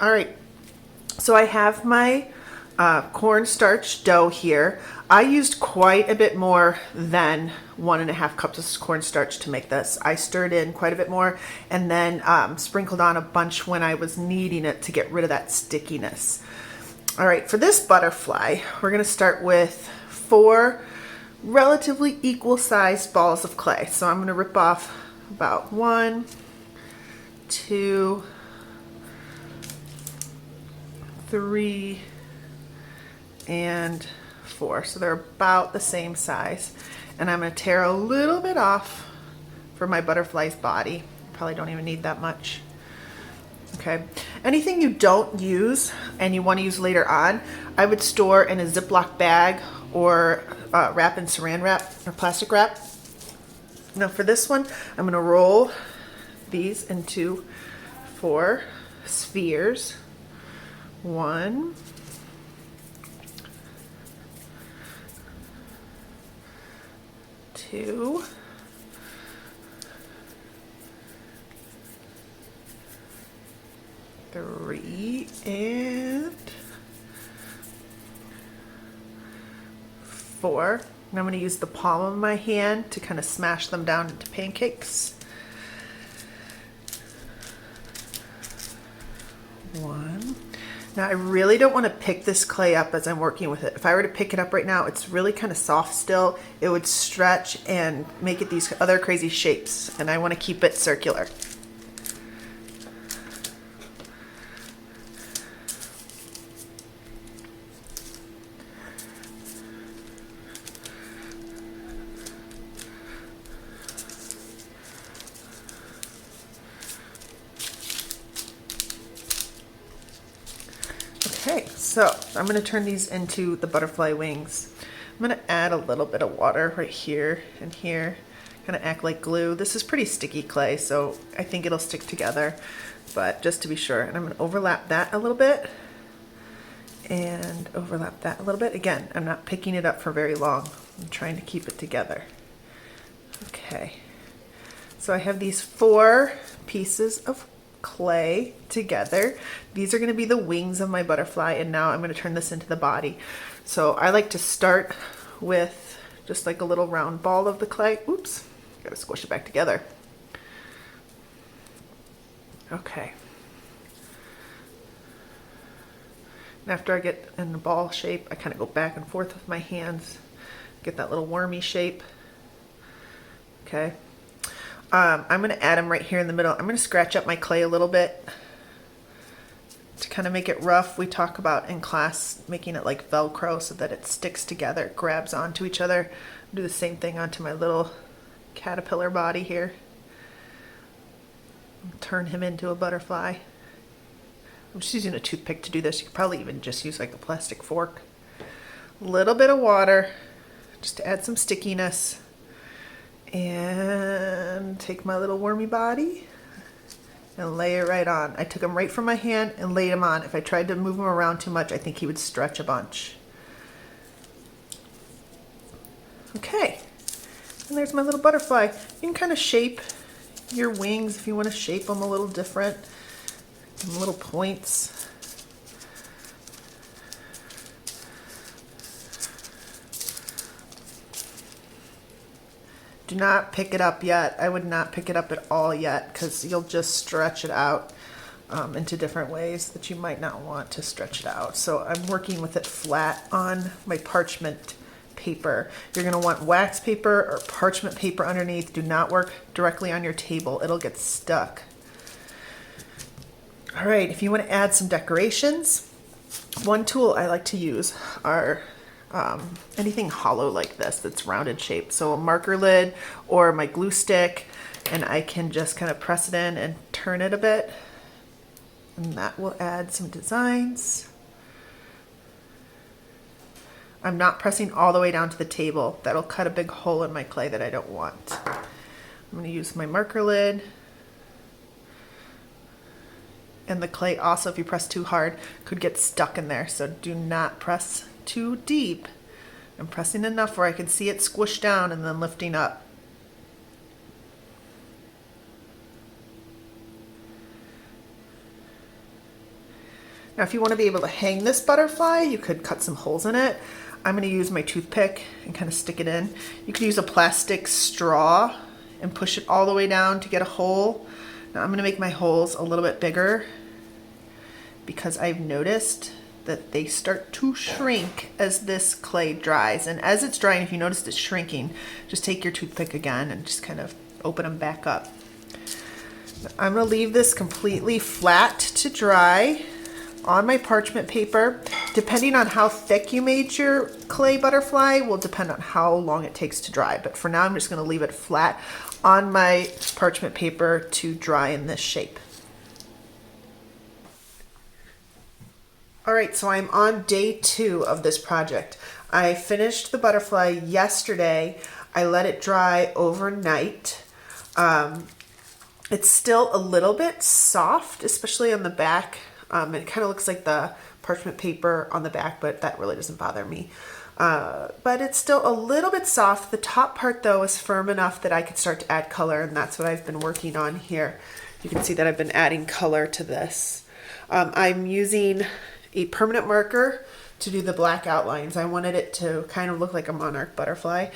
All right, so I have my cornstarch dough here. I used quite a bit more than 1.5 cups of cornstarch to make this. I stirred in quite a bit more and then sprinkled on a bunch when I was kneading it to get rid of that stickiness. All right, for this butterfly, we're gonna start with 4 relatively equal sized balls of clay. So I'm gonna rip off about 1, 2, 3, and 4. So they're about the same size. And I'm going to tear a little bit off for my butterfly's body. Probably don't even need that much. Okay. Anything you don't use and you want to use later on, I would store in a Ziploc bag or wrap in saran wrap or plastic wrap. Now for this one, I'm going to roll these into 4 spheres. 1, 2, 3, and 4. And I'm going to use the palm of my hand to kind of smash them down into pancakes. 1. Now I really don't want to pick this clay up as I'm working with it. If I were to pick it up right now, it's really kind of soft still. It would stretch and make it these other crazy shapes, and I want to keep it circular. Okay, so I'm going to turn these into the butterfly wings. I'm going to add a little bit of water right here and here, kind of act like glue. This is pretty sticky clay, so I think it'll stick together, but just to be sure. And I'm going to overlap that a little bit and overlap that a little bit. Again, I'm not picking it up for very long. I'm trying to keep it together. Okay, so I have these 4 pieces of clay together. These are going to be the wings of my butterfly, and now I'm going to turn this into the body. So I like to start with just like a little round ball of the clay. Oops, gotta squish it back together. Okay. And after I get in the ball shape, I kind of go back and forth with my hands, get that little wormy shape. Okay. I'm going to add them right here in the middle. I'm going to scratch up my clay a little bit to kind of make it rough. We talk about in class making it like Velcro so that it sticks together, it grabs onto each other. I'll do the same thing onto my little caterpillar body here. Turn him into a butterfly. I'm just using a toothpick to do this. You could probably even just use like a plastic fork. A little bit of water just to add some stickiness. And take my little wormy body and lay it right on. I took him right from my hand and laid him on. If I tried to move him around too much, I think he would stretch a bunch. Okay, and there's my little butterfly. You can kind of shape your wings if you want to shape them a little different. Some little points. Do not pick it up yet. I would not pick it up at all yet because you'll just stretch it out into different ways that you might not want to stretch it out. So I'm working with it flat on my parchment paper. You're going to want wax paper or parchment paper underneath. Do not work directly on your table. It'll get stuck. All right, if you want to add some decorations, one tool I like to use are anything hollow like this that's rounded shape. So a marker lid or my glue stick, and I can just kind of press it in and turn it a bit, and that will add some designs. I'm not pressing all the way down to the table. That'll cut a big hole in my clay that I don't want. I'm going to use my marker lid. And the clay also, if you press too hard, could get stuck in there. So do not press too deep. I'm pressing enough where I can see it squish down and then lifting up. Now if you want to be able to hang this butterfly, you could cut some holes in it. I'm going to use my toothpick and kind of stick it in. You could use a plastic straw and push it all the way down to get a hole. Now I'm going to make my holes a little bit bigger because I've noticed that they start to shrink as this clay dries. And as it's drying, if you notice it's shrinking, just take your toothpick again and just kind of open them back up. I'm going to leave this completely flat to dry on my parchment paper. Depending on how thick you made your clay butterfly will depend on how long it takes to dry. But for now, I'm just going to leave it flat on my parchment paper to dry in this shape. All right, so I'm on day 2 of this project. I finished the butterfly yesterday. I let it dry overnight. It's still a little bit soft, especially on the back. It kind of looks like the parchment paper on the back, but that really doesn't bother me. But it's still a little bit soft. The top part though is firm enough that I could start to add color, and that's what I've been working on here. You can see that I've been adding color to this. I'm using a permanent marker to do the black outlines. I wanted it to kind of look like a monarch butterfly.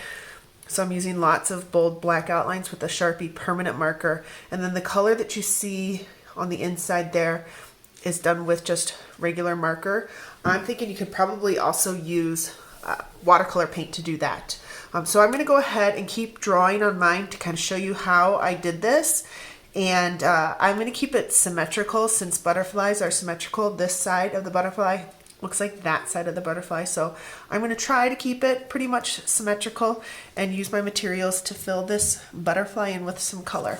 So I'm using lots of bold black outlines with a Sharpie permanent marker. And then the color that you see on the inside there is done with just regular marker. I'm thinking you could probably also use watercolor paint to do that. So I'm gonna go ahead and keep drawing on mine to kind of show you how I did this. And I'm gonna keep it symmetrical since butterflies are symmetrical. This side of the butterfly looks like that side of the butterfly. So I'm gonna try to keep it pretty much symmetrical and use my materials to fill this butterfly in with some color.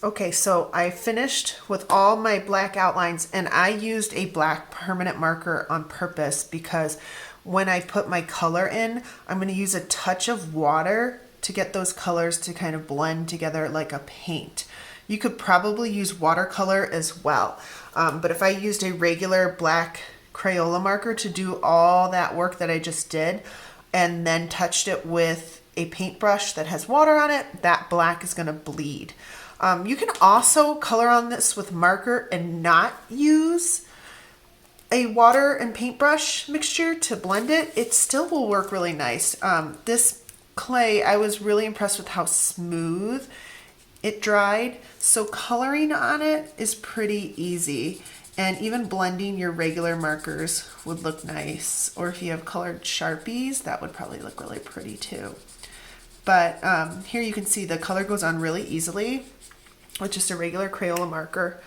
Okay, so I finished with all my black outlines, and I used a black permanent marker on purpose because when I put my color in, I'm going to use a touch of water to get those colors to kind of blend together like a paint. You could probably use watercolor as well, but if I used a regular black Crayola marker to do all that work that I just did and then touched it with a paintbrush that has water on it, that black is going to bleed. You can also color on this with marker and not use a water and paintbrush mixture to blend it. It still will work really nice. This clay, I was really impressed with how smooth it dried. So coloring on it is pretty easy. And even blending your regular markers would look nice. Or if you have colored Sharpies, that would probably look really pretty too. But here you can see the color goes on really easily with just a regular Crayola marker.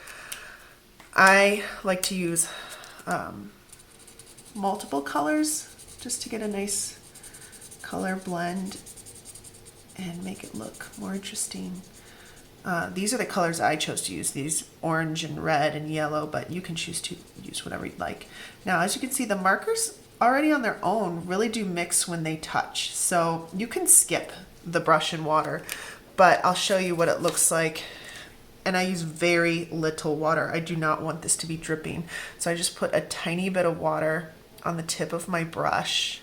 I like to use multiple colors just to get a nice color blend and make it look more interesting. These are the colors I chose to use, these orange and red and yellow, but you can choose to use whatever you'd like. Now, as you can see, the markers already on their own really do mix when they touch. So you can skip the brush and water, but I'll show you what it looks like. And I use very little water. I do not want this to be dripping. So I just put a tiny bit of water on the tip of my brush,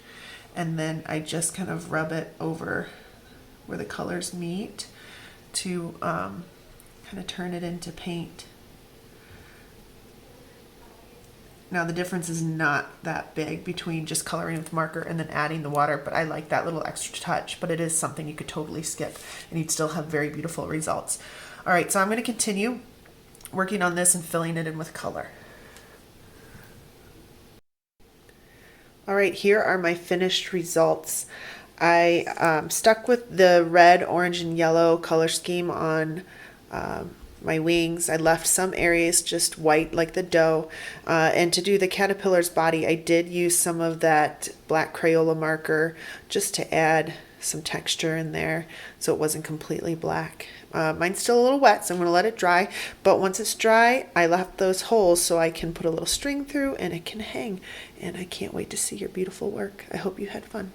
and then I just kind of rub it over where the colors meet to kind of turn it into paint. Now the difference is not that big between just coloring with marker and then adding the water, but I like that little extra touch, but it is something you could totally skip and you'd still have very beautiful results. All right, so I'm going to continue. working on this and filling it in with color. All right, here are my finished results. I stuck with the red, orange, and yellow color scheme on my wings. I left some areas just white like the doe. And to do the caterpillar's body, I did use some of that black Crayola marker just to add some texture in there so it wasn't completely black. Mine's still a little wet, so I'm going to let it dry. But once it's dry, I left those holes so I can put a little string through and it can hang. And I can't wait to see your beautiful work. I hope you had fun.